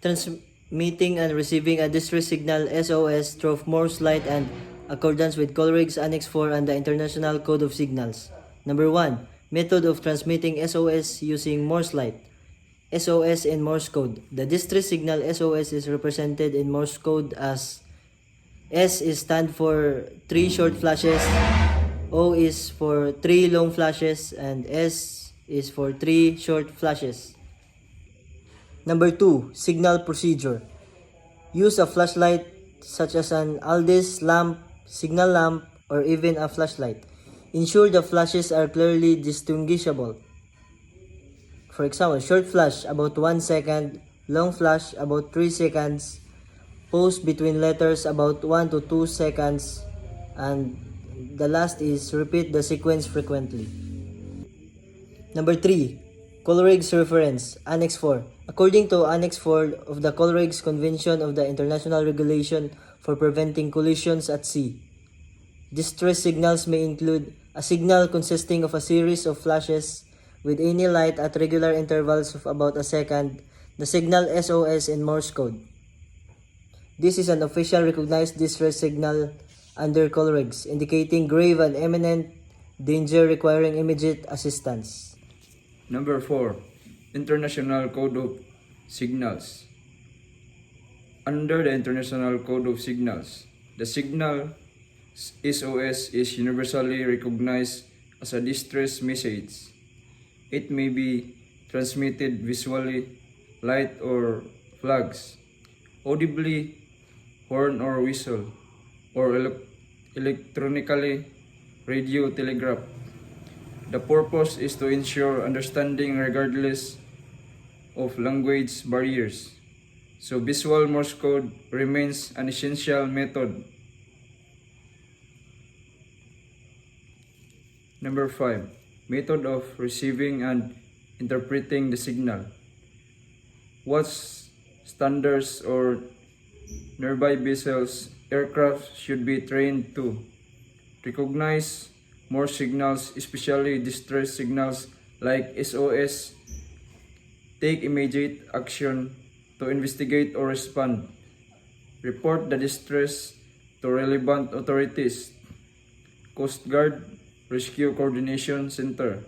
transmitting and receiving a distress signal SOS through Morse light and accordance with Coleridge Annex 4 and the International Code of Signals. Number 1. Method of transmitting SOS using Morse light. SOS in Morse code. The distress signal SOS is represented in Morse code as S is stand for 3 short flashes, O is for 3 long flashes, and S is for 3 short flashes. Number 2. Signal procedure. Use a flashlight such as an Aldis lamp, signal lamp, or even a flashlight. Ensure the flashes are clearly distinguishable. For example, short flash about 1 second, long flash about 3 seconds, pause between letters about 1 to 2 seconds, and the last is repeat the sequence frequently. Number 3. Coleridge reference, Annex 4. According to Annex 4 of the Coleridge Convention of the International Regulation for Preventing Collisions at Sea, distress signals may include a signal consisting of a series of flashes with any light at regular intervals of about a second, the signal SOS in Morse code. This is an official recognized distress signal under Coleridge, indicating grave and imminent danger requiring immediate assistance. Number 4. International Code of Signals. Under the International Code of Signals, the signal SOS is universally recognized as a distress message. It may be transmitted visually, light or flags, audibly, horn or whistle, or electronically, radio telegraph. The purpose is to ensure understanding regardless of language barriers. So visual Morse code remains an essential method. Number 5. Method of receiving and interpreting the signal. What standards or nearby vessels aircraft should be trained to recognize Morse signals, especially distress signals like SOS, take immediate action to investigate or respond, report the distress to relevant authorities, Coast Guard, Rescue Coordination Center,